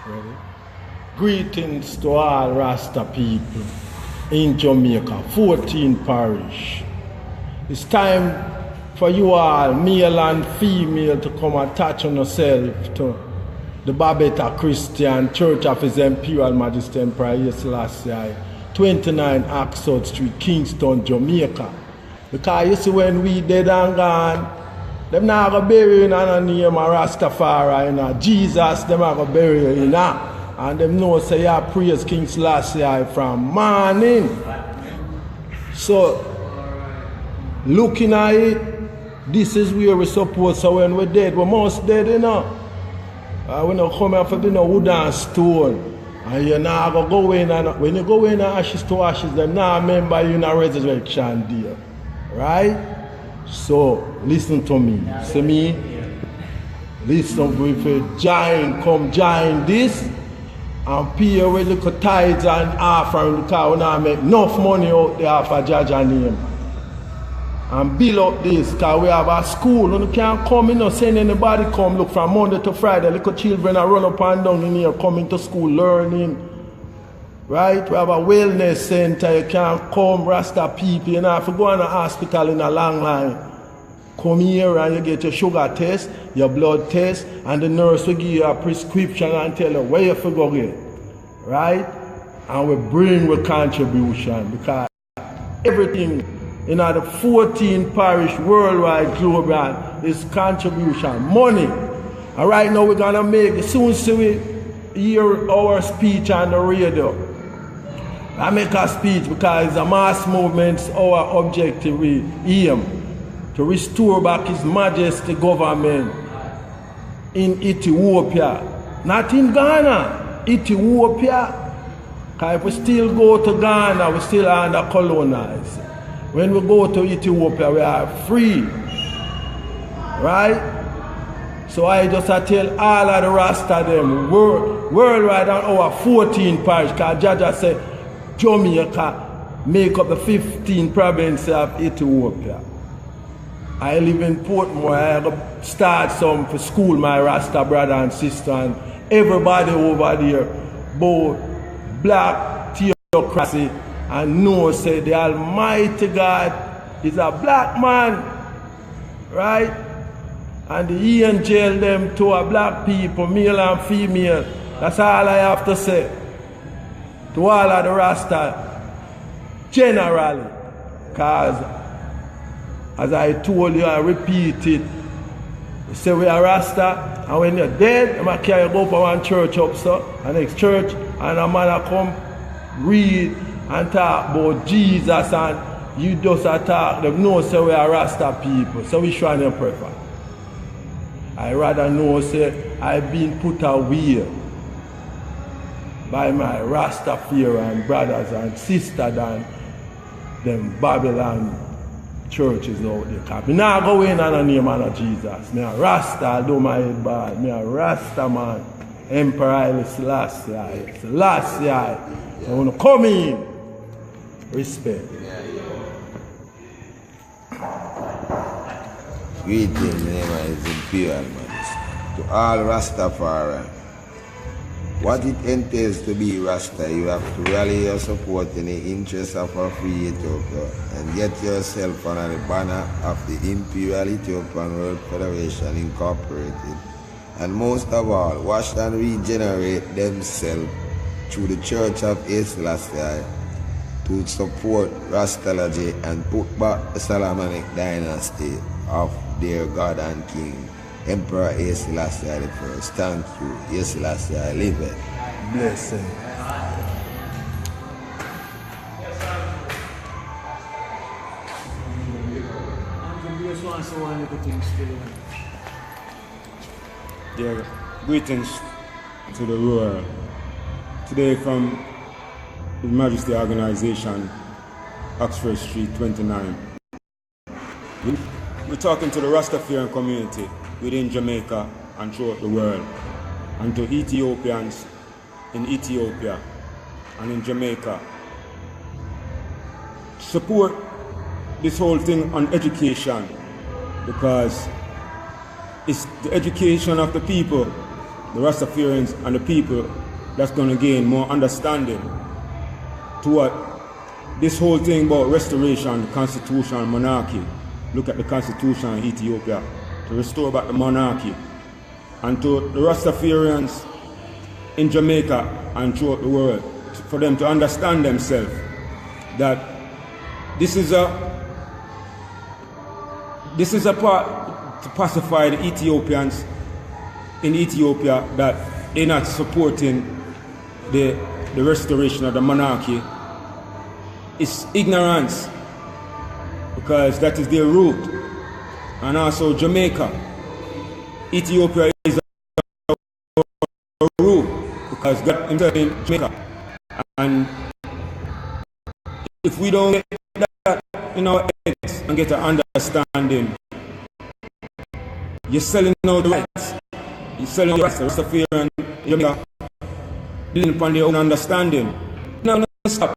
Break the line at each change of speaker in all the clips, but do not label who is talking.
Ready? Greetings to all Rasta people in Jamaica, 14 parish. It's time for you all, male and female, to come and touch on yourself to the Babetta Christian Church of His Imperial Majesty Emperor Haile Selassie I, 29 Oxford Street, Kingston, Jamaica. Because you see, when we dead and gone, them not going to bury in a name of Rastafari, you know. Jesus, them are going to bury you, you know. And them know say, yeah, praise King Selassie I from morning. So, looking at it, this is where we're supposed to, when we're dead, we're most dead, you know. When you come here for dinner, wood and stone, and you're not going to go in, and when you go in ashes to ashes, them not remember you in a resurrection day. Right? So, listen to me. See me? Listen, if you join, come join this, and pay with little tithes and offering, because we not make enough money out there for Jaja name. And build up this, because we have a school, and you can't come in, not send anybody come, look, from Monday to Friday, little children are run up and down in here, coming to school, learning. Right? We have a wellness center, you can't come, Rasta people, you know, if you go in a hospital in a long line, come here and you get your sugar test, your blood test, and the nurse will give you a prescription and tell you where you have to go get. Right? And we bring with contribution, because everything in the 14 parish worldwide global is contribution, money. And right now we're going to make, soon we hear our speech on the radio. I make a speech because it's a mass movement, our objective, we aim to restore back His Majesty government in Ethiopia. Not in Ghana, Ethiopia. Because if we still go to Ghana, we still are under colonized. When we go to Ethiopia, we are free. Right? So I just tell all of the Rasta them worldwide on our 14 parish, because Jaja said Jamaica make up the 15 provinces of Ethiopia. I live in Portmore. I start some for school, my Rasta brother and sister, and everybody over there, both black theocracy and know say the Almighty God is a black man, right? And the angel them to a black people, male and female. That's all I have to say to all of the Rasta generally. Because as I told you, I repeat it, you say we are Rasta, and when you're dead, you might carry go up one church up, so, and next church, and a man come read and talk about Jesus, and you just talk, they know say we are Rasta people, so which one you prefer? I rather know say I've been put away by my Rastafarian brothers and sisters than them Babylon churches out there. Cause me not go in on the name of Jesus. Me a Rasta, do my head bad. Me a Rasta man. Emperor Haile Selassie I. Selassie I. So when you come in, respect.
Greetings, my name is Imperial Majesty. To all Rastafari, what it entails to be Rasta, you have to rally your support in the interest of a free Ethiopia and get yourself under the banner of the Imperial Ethiopian World Federation Incorporated. And most of all, wash and regenerate themselves through the Church of Haile Selassie I to support Rastology and put back the Solomonic dynasty of their God and King, Emperor Haile Selassie I. Thank you, Haile Selassie I. Live it.
Blessing.
Yeah, greetings to the world. Today from His Majesty Organization, Oxford Street 29. We're talking to the Rastafarian community within Jamaica and throughout the world, and to Ethiopians in Ethiopia and in Jamaica. Support this whole thing on education, because it's the education of the people the Rastafarians and the people that's going to gain more understanding to what this whole thing about restoration, constitution, monarchy. Look at the constitution in Ethiopia to restore back the monarchy. And to the Rastafarians in Jamaica and throughout the world, for them to understand themselves that this is a part to pacify the Ethiopians in Ethiopia, that they're not supporting the restoration of the monarchy. It's ignorance, because that is their root. And also Jamaica, Ethiopia is a root, because God himself in Jamaica. And if we don't get that in our heads and get an understanding, you're selling out the rights. You're selling out the rights. The Rastafarian Jamaica building upon their own understanding. We're not going to stop.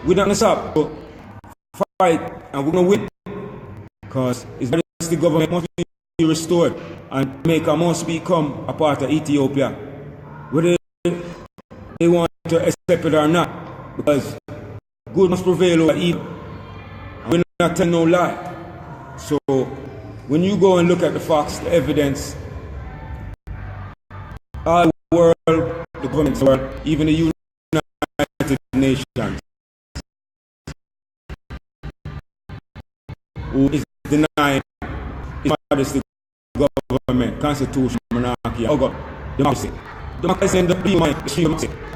We're not going to stop to fight, and we're going to win. Because it's the government must be restored, and Jamaica must become a part of Ethiopia, whether they want to accept it or not. Because good must prevail over evil. We're not telling no lie. So when you go and look at the facts, the evidence, all the world, the governments, the world, even the United Nations, who is denying His Majesty government, constitution, monarchy, oh God, democracy. Democracy and the democracy.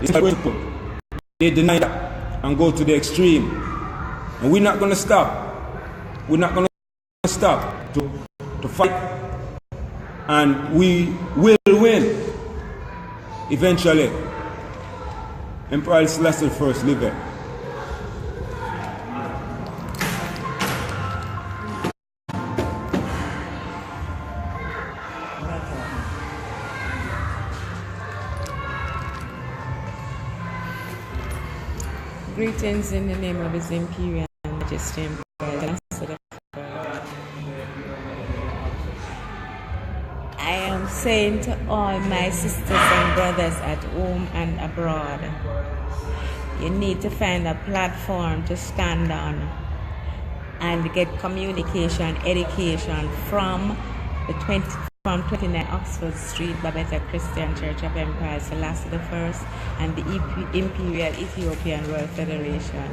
It's a principle. They deny that and go to the extreme. And we're not going to stop. We're not going to stop to fight. And we will win eventually. Emperor Haile Selassie I live.
Greetings in the name of His Imperial Majesty Emperor Selassie I. I am saying to all my sisters and brothers at home and abroad, you need to find a platform to stand on and get communication, education from 29 Oxford Street, Babetta Christian Church of Emperor Haile Selassie I and the Imperial Ethiopian World Federation.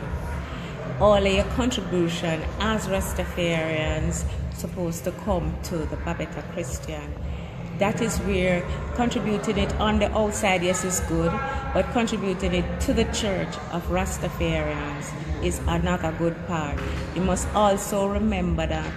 All of your contribution as Rastafarians supposed to come to the Babetta Christian. That is where contributing it on the outside, yes, is good, but contributing it to the church of Rastafarians is another good part. You must also remember that.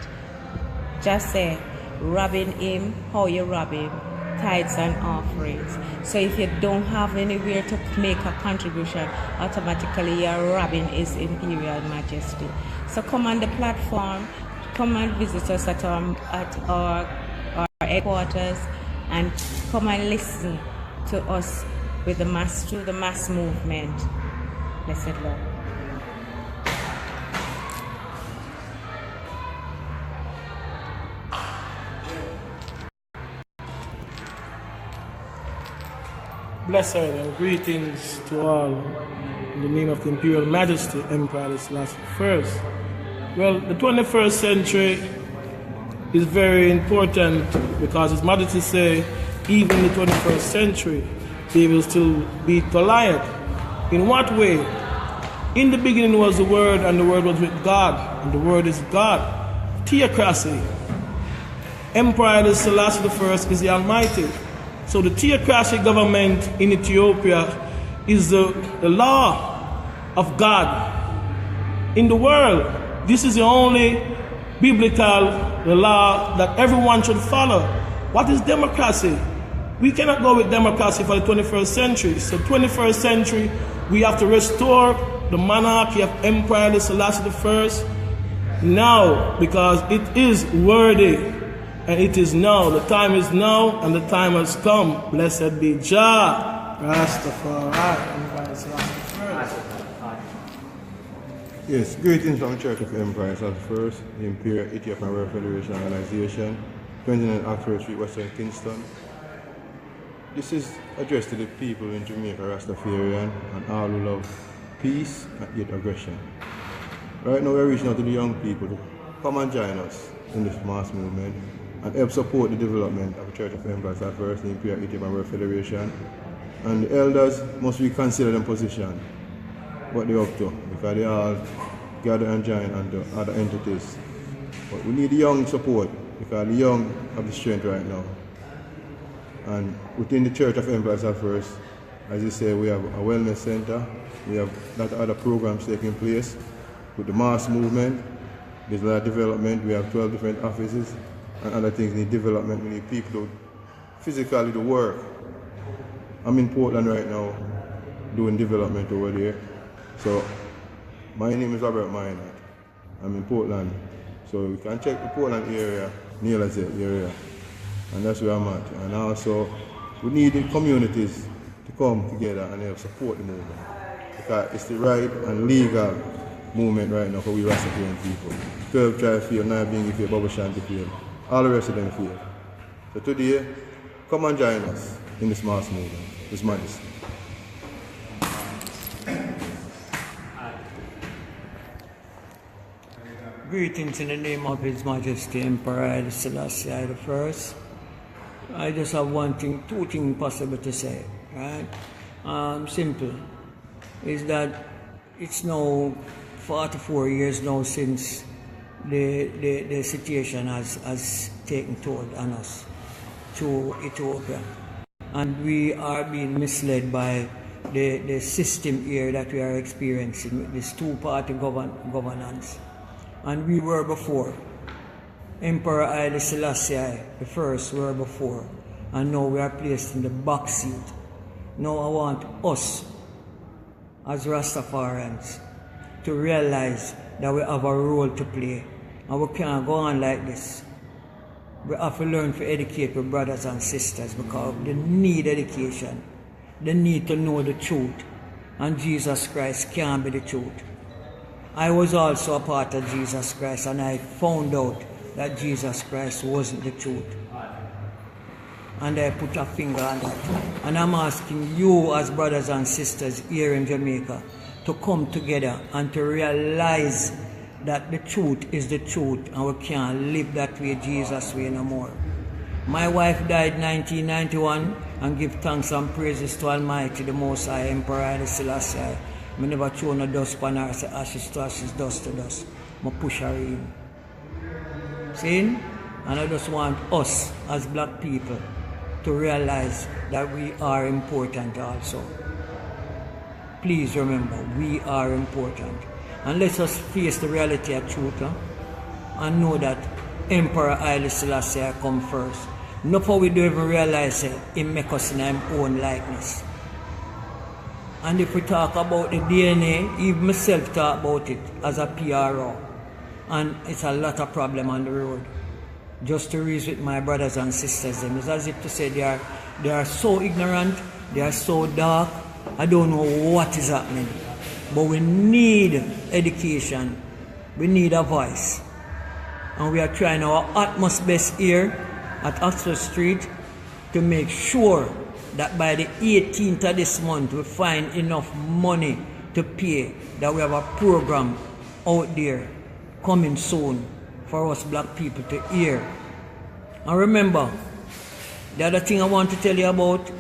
Just say, robbing him, how you rob him, tithes and offerings. So if you don't have anywhere to make a contribution, automatically you're robbing His Imperial Majesty. So come on the platform, come and visit us at our headquarters, and come and listen to us with the mass movement. Blessed Lord.
Blessed and greetings to all in the name of the Imperial Majesty Emperor Haile Selassie I. Well, the 21st century is very important because His Majesty say even in the 21st century they will still beat Goliath. In what way? In the beginning was the Word, and the Word was with God, and the Word is God. Theocracy. Emperor Haile Selassie I is the Almighty. So the theocracy government in Ethiopia is the law of God in the world. This is the only biblical law that everyone should follow. What is democracy? We cannot go with democracy for the 21st century. So 21st century, we have to restore the monarchy of Emperor Haile Selassie I now, because it is worthy. And it is now, the time is now, and the time has come. Blessed be Jah, Rastafari, Emperor Selassie I.
Yes, greetings from the Church of Emperor Selassie I, the Imperial Ethiopian World Federation Organization, 29 Oxford Street, Western Kingston. This is addressed to the people in Jamaica, Rastafarian, and all who love peace and yet aggression. Right now we're reaching out to the young people to come and join us in this mass movement and help support the development of the Church of Empires at first, the Imperial Ethiopian World Federation. And the elders must reconsider their position, what they're up to, because they all gather and join under other entities. But we need the young support, because the young have the strength right now. And within the Church of Empires at first, as you say, we have a wellness center, we have a lot of other programs taking place. With the mass movement, there's a lot of development, we have 12 different offices, and other things need development. We need people to physically to work. I'm in Portland right now doing development over there. So my name is Robert Minot. I'm in Portland. So you can check the Portland area, near the area. And that's where I'm at. And also we need the communities to come together and help support the movement. Because it's the right and legal movement right now for we Rastafarian people. 12 tribe field, 9 being field, Bubble Shanty field. All the rest of them field. So today, come and join us in this mass movement, this madness.
Greetings in the name of His Majesty Emperor Haile Selassie I. I just have two things possible to say, right? Simple, is that it's now 44 years now since the situation has taken toll on us to Ethiopia. And we are being misled by the system here that we are experiencing with this two-party governance. And we were before. Emperor Haile Selassie I were before. And now we are placed in the back seat. Now I want us, as Rastafarians, to realize that we have a role to play. And we can't go on like this. We have to learn to educate our brothers and sisters, because they need education. They need to know the truth. And Jesus Christ can be the truth. I was also a part of Jesus Christ, and I found out that Jesus Christ wasn't the truth. And I put a finger on that. And I'm asking you as brothers and sisters here in Jamaica to come together and to realize that the truth is the truth, and we can't live that way Jesus way no more. My wife died in 1991, and give thanks and praises to Almighty, the Most High, Emperor Haile Selassie I. I never throw no dust upon her, say ashes to ashes, dust to dust. I push her in. See? And I just want us as black people to realize that we are important also. Please remember, we are important. And let us face the reality of truth, and know that Emperor Haile Selassie I come first. Not for we don't even realize it, he make us in our own likeness. And if we talk about the DNA, even myself talk about it as a PRO. And it's a lot of problem on the road. Just to reason with my brothers and sisters, it's as if to say they are so ignorant, they are so dark, I don't know what is happening. But we need education, we need a voice. And we are trying our utmost best here at Oxford Street to make sure that by the 18th of this month we find enough money to pay, that we have a program out there coming soon for us black people to hear. And remember, the other thing I want to tell you about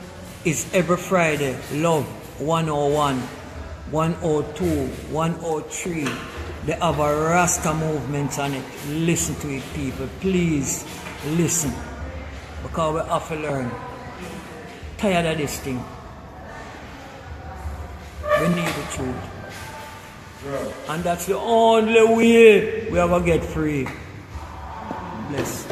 is every Friday, Love 101, 102, 103. They have a Rasta movement on it. Listen to it, people. Please listen. Because we have to learn. Tired of this thing. We need the truth. And that's the only way we ever get free. Bless.